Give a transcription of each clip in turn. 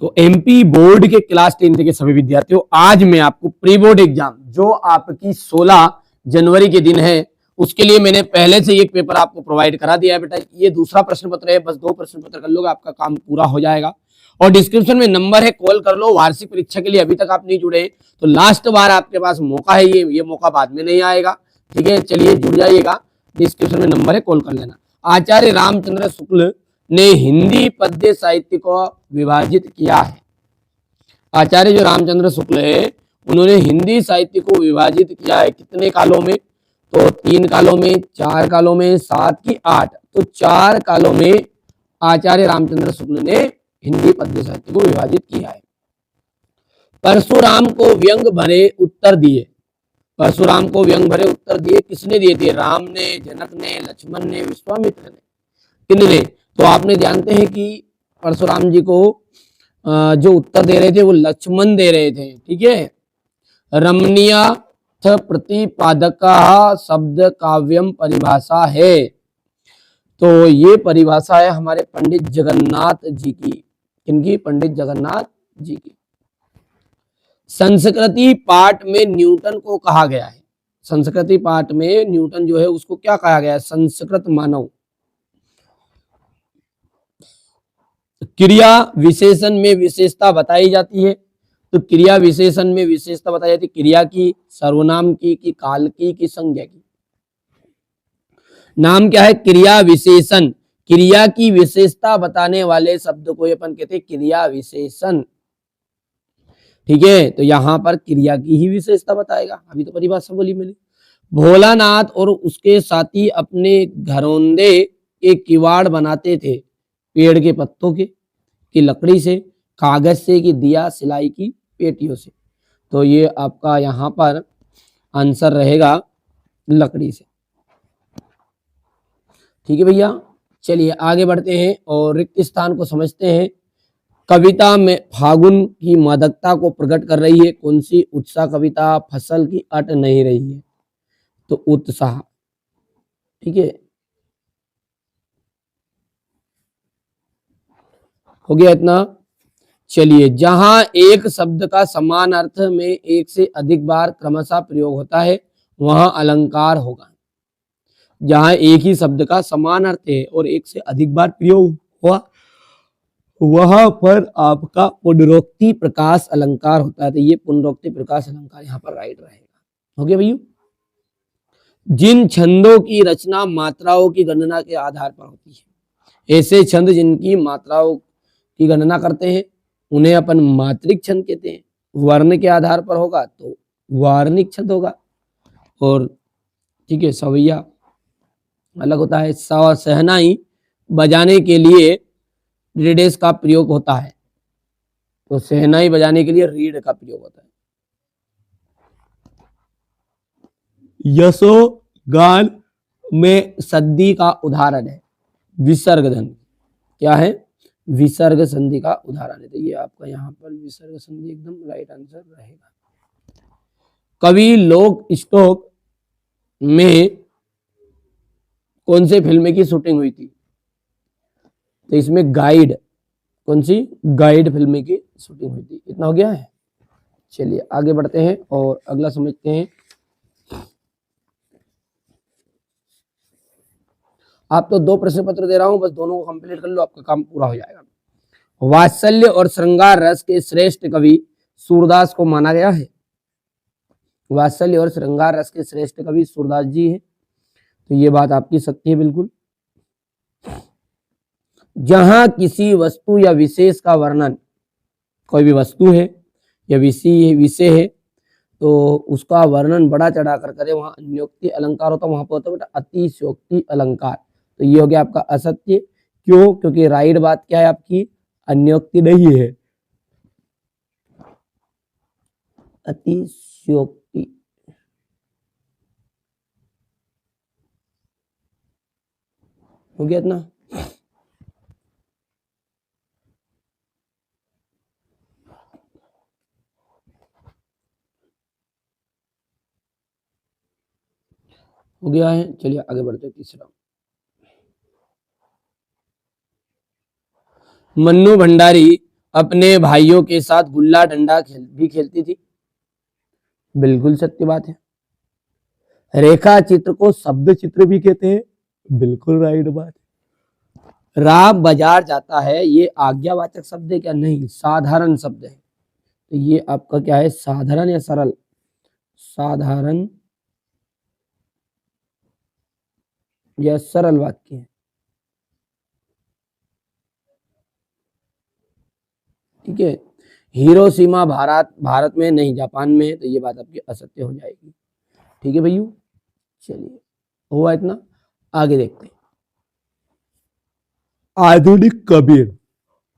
तो MP board के class 10th के सभी विद्यार्थियों, आज मैं आपको प्री बोर्ड एग्जाम जो आपकी 16 जनवरी के दिन है, उसके लिए मैंने पहले से एक पेपर आपको प्रोवाइड करा दिया है बेटा। ये दूसरा प्रश्न पत्र है, बस 2 प्रश्न पत्र कर लोगे, आपका काम पूरा हो जाएगा। और डिस्क्रिप्शन में नंबर है, कॉल कर लो। वार्षिक परीक्षा के लिए अभी तक आप नहीं जुड़े हैं तो लास्ट बार आपके पास मौका है, ये मौका बाद में नहीं आएगा। ठीक है, चलिए जुड़ जाइएगा। डिस्क्रिप्शन में नंबर है, कॉल कर लेना। आचार्य रामचंद्र शुक्ल ने हिंदी पद्य साहित्य को विभाजित किया है। आचार्य जो रामचंद्र शुक्ल है, उन्होंने हिंदी साहित्य को विभाजित किया है कितने कालों में? तो 3 कालों में, 4 कालों में, 7 की 8, तो 4 कालों में आचार्य रामचंद्र शुक्ल ने हिंदी पद्य साहित्य को विभाजित किया है। परशुराम को व्यंग भरे उत्तर दिए। परशुराम को व्यंग भरे उत्तर दिए किसने दिए थे? राम ने, जनक ने, लक्ष्मण ने, विश्वामित्र ने, किन्ने? तो आपने जानते हैं कि परशुराम जी को जो उत्तर दे रहे थे वो लक्ष्मण दे रहे थे। ठीक है, रमणीयथ प्रतिपादका शब्द काव्यम परिभाषा है। तो ये परिभाषा है हमारे पंडित जगन्नाथ जी की। किनकी? पंडित जगन्नाथ जी की। संस्कृति पाठ में न्यूटन को कहा गया है। संस्कृति पाठ में न्यूटन जो है उसको क्या कहा गया है? संस्कृत मानव। क्रिया विशेषण में विशेषता बताई जाती है। तो क्रिया विशेषण में विशेषता बताई जाती है क्रिया की, सर्वनाम की, काल की संज्ञा की। नाम क्या है? क्रिया विशेषण। क्रिया की विशेषता बताने वाले शब्द को अपन कहते हैं क्रिया विशेषण। ठीक है, तो यहां पर क्रिया की ही विशेषता बताएगा। अभी तो परिभाषा बोली मैंने। भोलानाथ और उसके साथी अपने घरौंदे के किवाड़ बनाते थे पेड़ के पत्तों के, की लकड़ी से, कागज से, की दिया सिलाई की पेटियों से। तो ये आपका यहाँ पर आंसर रहेगा लकड़ी से। ठीक है भैया, चलिए आगे बढ़ते हैं और रिक्त स्थान को समझते हैं। कविता में फागुन की मादकता को प्रकट कर रही है कौन सी? उत्साह कविता। फसल की अट नहीं रही है तो उत्साह। ठीक है, हो गया इतना। चलिए, जहां एक शब्द का समान अर्थ में एक से अधिक बार क्रमशः प्रयोग होता है वहां अलंकार होगा। जहां एक ही शब्द का समान अर्थ है और एक से अधिक बार प्रयोग हुआ वहां पर आपका पुनरोक्ति प्रकाश अलंकार होता है। तो ये पुनरोक्ति प्रकाश अलंकार यहाँ पर राइट रहेगा। हो गया भैया। जिन छंदों की रचना मात्राओं की गणना के आधार पर होती है, ऐसे छंद जिनकी मात्राओं की गणना करते हैं उन्हें अपन मात्रिक छंद कहते हैं। वर्ण के आधार पर होगा तो वार्णिक छंद होगा। और ठीक है, सवैया अलग होता है। शहनाई बजाने के लिए रीडेस का प्रयोग होता है। तो शहनाई बजाने के लिए रीड का प्रयोग होता है। यशो गान में सद्धि का उदाहरण है विसर्ग धन। क्या है? विसर्ग संधि का उदाहरण है। तो ये आपका यहाँ पर विसर्ग संधि एकदम राइट आंसर रहेगा। कवि लोक स्टॉक में कौन से फिल्म की शूटिंग हुई थी? तो इसमें गाइड, कौन सी? गाइड फिल्म की शूटिंग हुई थी। इतना हो गया है। चलिए आगे बढ़ते हैं और अगला समझते हैं। आप तो 2 प्रश्न पत्र दे रहा हूं, बस दोनों को कंप्लीट कर लो, आपका काम पूरा हो जाएगा। वात्सल्य और श्रृंगार रस के श्रेष्ठ कवि सूरदास को माना गया है। वात्सल्य और श्रृंगार रस के श्रेष्ठ कवि सूरदास जी है। तो ये बात आपकी सत्य है बिल्कुल। जहां किसी वस्तु या विशेष का वर्णन, कोई भी वस्तु है या विषय है तो उसका वर्णन बड़ा चढ़ा कर करे वहां अन्योक्ति अलंकार होता है। वहां पर होता है बेटा अतिशयोक्ति अलंकार। तो ये हो गया आपका असत्य। क्यों? क्योंकि राइट बात क्या है आपकी? अन्योक्ति नहीं है, अतिशयोक्ति। हो गया इतना। हो गया है। चलिए आगे बढ़ते हैं। तीसरा, मन्नू भंडारी अपने भाइयों के साथ गुल्ला डंडा भी खेलती थी। बिल्कुल सत्य बात है। रेखा चित्र को शब्द चित्र भी कहते हैं। बिल्कुल राइट बात है। राम बाजार जाता है, ये आज्ञावाचक शब्द है क्या? नहीं, साधारण शब्द है। तो ये आपका क्या है, साधारण या सरल? साधारण या सरल वाक्य है। ठीक है। हिरोशिमा भारत में नहीं, जापान में है, तो ये बात आपकी असत्य हो जाएगी। ठीक है भैया, चलिए हुआ इतना, आगे देखते हैं। आधुनिक कबीर।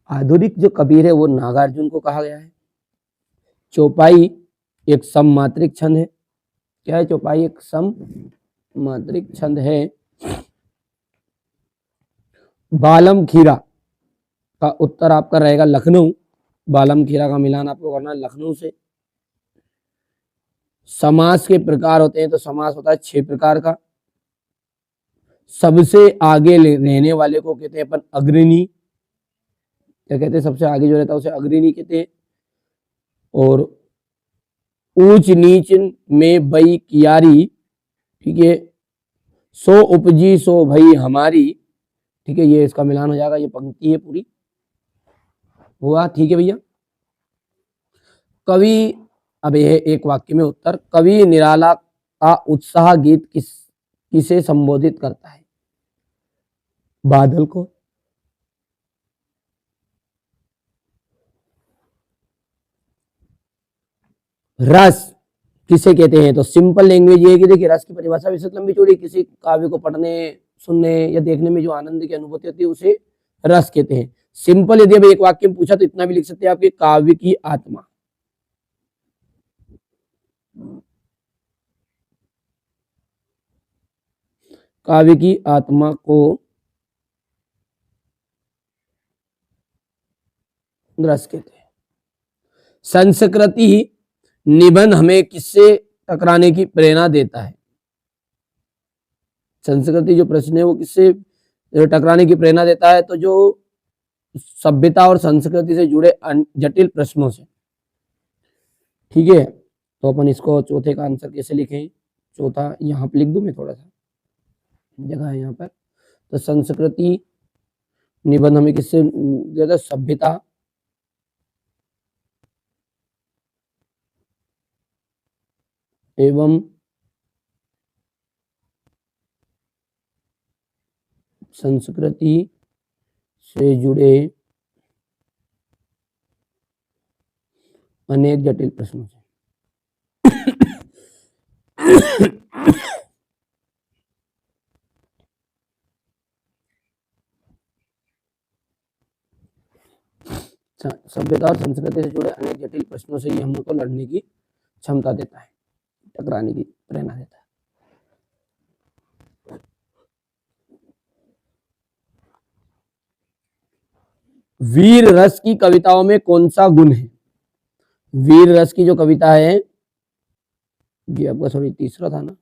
आधुनिक जो कबीर है वो नागार्जुन को कहा गया है। चौपाई एक सममात्रिक छंद है। क्या है चौपाई? एक सममात्रिक छंद है। बालम खीरा का उत्तर आपका रहेगा लखनऊ। बालम खीरा का मिलान आपको करना है लखनऊ से। समास के प्रकार होते हैं, तो समास होता है 6 प्रकार का। सबसे आगे रहने वाले को कहते हैं अपन अग्रणी। क्या कहते हैं? सबसे आगे जो रहता है उसे अग्रणी कहते हैं। और ऊंच नीच में बई कियारी, ठीक है, सो उपजी सो भई हमारी, ठीक है, ये इसका मिलान हो जाएगा। ये पंक्ति है पूरी, हुआ। ठीक है भैया। कवि, अब यह एक वाक्य में उत्तर। कवि निराला का उत्साह गीत किसे संबोधित करता है? बादल को। रस किसे कहते हैं? तो सिंपल लैंग्वेज ये है कि देखिए, रस की परिभाषा विशेष लंबी चौड़ी, किसी काव्य को पढ़ने, सुनने या देखने में जो आनंद की अनुभूति होती है उसे रस कहते हैं। सिंपल यदि अब एक वाक्य में पूछा तो इतना भी लिख सकते हैं आपके, काव्य की आत्मा। काव्य की आत्मा को रस कहते हैं। संस्कृति निबंध हमें किससे टकराने की प्रेरणा देता है? संस्कृति जो प्रश्न है वो किससे टकराने की प्रेरणा देता है? तो जो सभ्यता और संस्कृति से जुड़े जटिल प्रश्नों से। ठीक है, तो अपन इसको चौथे का आंसर कैसे लिखें? चौथा यहाँ पे लिख दूं, मैं थोड़ा सा जगह है यहाँ पर। तो संस्कृति निबंध हमें किससे देता है? सभ्यता एवं संस्कृति से जुड़े अनेक जटिल प्रश्नों से। सभ्यता और संस्कृति से जुड़े अनेक जटिल प्रश्नों से ये हमको लड़ने की क्षमता देता है, टकराने की प्रेरणा देता है। वीर रस की कविताओं में कौन सा गुण है? वीर रस की जो कविता है, ये आपका सॉरी तीसरा था ना,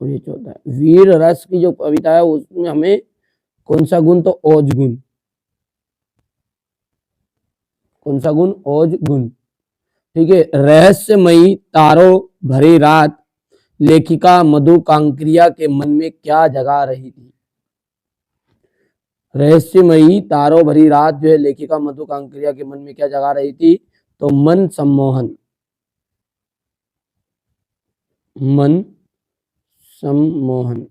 और ये चौथा है। वीर रस की जो कविता है उसमें हमें कौन सा गुण? तो ओज गुण। कौन सा गुण? ओज गुण। ठीक है। रहस्यमयी तारों भरी रात लेखिका मधु कांकरिया के मन में क्या जगा रही थी? रहस्यमयी तारों भरी रात जो है लेखिका मधु कांकरिया के मन में क्या जगा रही थी? तो मन सम्मोहन। मन सम्मोहन।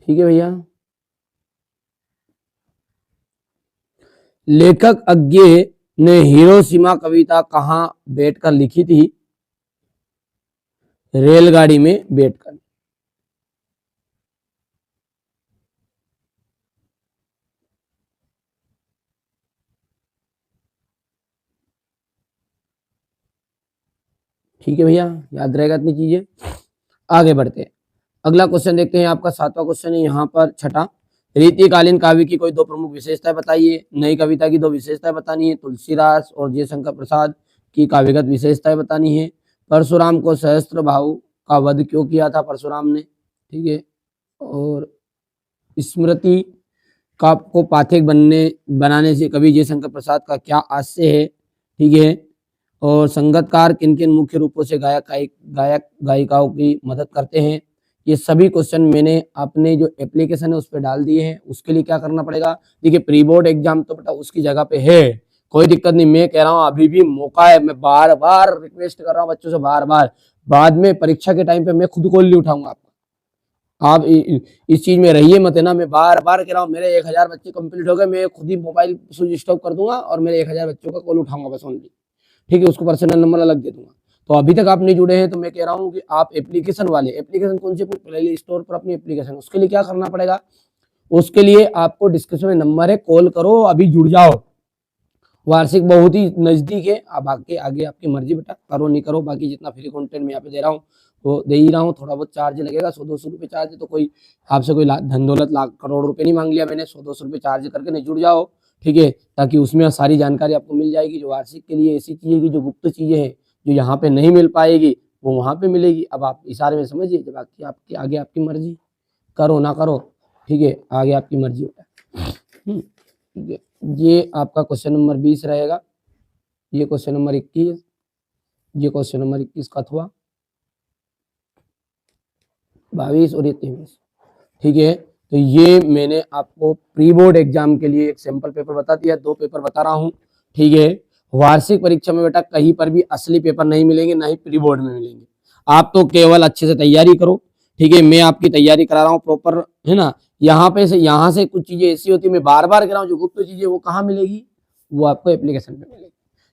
ठीक है भैया। लेखक अज्ञे ने हिरोशिमा कविता कहाँ बैठकर लिखी थी? रेलगाड़ी में बैठकर। ठीक है भैया, याद रहेगा इतनी चीजें। आगे बढ़ते हैं, अगला क्वेश्चन देखते हैं। आपका 7वां क्वेश्चन है यहाँ पर, छठा। रीतिकालीन काव्य की कोई 2 प्रमुख विशेषताएं बताइए। नई कविता की 2 विशेषताएं बतानी है। तुलसीदास और जयशंकर प्रसाद की काव्यगत विशेषताएं बतानी है। परशुराम को सहस्त्र भाव का वध क्यों किया था परशुराम ने, ठीक है। और स्मृति का को पाठक बनाने से कवि जयशंकर प्रसाद का क्या आशय है, ठीक है। और संगीतकार किन किन मुख्य रूपों से गायक गायिकाओं की मदद करते हैं। ये सभी क्वेश्चन मैंने अपने जो एप्लीकेशन है उस पर डाल दिए हैं। उसके लिए क्या करना पड़ेगा, देखिए प्री बोर्ड एग्जाम तो बेटा उसकी जगह पे है, कोई दिक्कत नहीं। मैं कह रहा हूँ अभी भी मौका है, मैं बार बार रिक्वेस्ट कर रहा हूँ बच्चों से, बार बार। बाद में परीक्षा के टाइम पे मैं खुद कॉल नहीं उठाऊंगा आपका, आप इस चीज में रहिए मत, है ना। मैं बार बार कह रहा हूँ, मेरे 1000 बच्चे कंप्लीट हो गए, मैं खुद ही मोबाइल स्विच ऑफ कर दूंगा और मेरे 1000 बच्चों का कॉल उठाऊंगा बस ओनली, ठीक है। उसको पर्सनल नंबर अलग दे दूंगा। तो अभी तक आप नहीं जुड़े हैं तो मैं कह रहा हूँ कि आप एप्लीकेशन कौन सी, प्ले स्टोर पर अपनी एप्लीकेशन, उसके लिए क्या करना पड़ेगा, उसके लिए आपको डिस्क्रिप्शन में नंबर है, कॉल करो, अभी जुड़ जाओ। वार्षिक बहुत ही नजदीक है, अब आगे आगे आपकी मर्जी बेटा, करो नहीं करो। बाकी जितना फ्री कंटेंट मैं यहाँ पे दे रहा हूँ वो दे ही रहा हूँ। थोड़ा बहुत चार्ज लगेगा, 100-200 रुपये चार्ज है, तो कोई आपसे कोई धन दौलत लाख करोड़ रुपए नहीं मांग लिया मैंने। 100-200 रुपये चार्ज करके नहीं जुड़ जाओ, ठीक है, ताकि उसमें सारी जानकारी आपको मिल जाएगी। जो वार्षिक के लिए ऐसी चीजें की जो गुप्त चीजें हैं, जो यहाँ पे नहीं मिल पाएगी वो वहाँ पे मिलेगी। अब आप इशारे में समझिए, जब आपकी आगे आपकी मर्जी, करो ना करो, ठीक है, आगे आपकी मर्जी होता है, ठीक है। ये आपका क्वेश्चन नंबर 20 रहेगा, ये क्वेश्चन नंबर 21, ये क्वेश्चन नंबर 21 का हुआ 22 और ये 23, ठीक है। तो ये मैंने आपको प्री बोर्ड एग्जाम के लिए एक सैंपल पेपर बता दिया, 2 पेपर बता रहा हूँ, ठीक है। वार्षिक परीक्षा में बेटा कहीं पर भी असली पेपर नहीं मिलेंगे, ना ही प्री बोर्ड में मिलेंगे। आप तो केवल अच्छे से तैयारी करो, ठीक है। मैं आपकी तैयारी करा रहा हूँ प्रॉपर, है ना। यहाँ से कुछ चीजें ऐसी होती है, मैं बार बार कह रहा हूँ, जो गुप्त चीजें वो कहाँ मिलेगी, वो आपको एप्लीकेशन पे मिलेगी।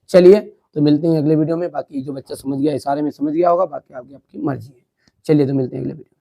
चलिए तो मिलते हैं अगले वीडियो में। बाकी जो बच्चा समझ गया इशारे में समझ गया होगा, बाकी आपकी मर्जी है। चलिए तो मिलते हैं अगले वीडियो।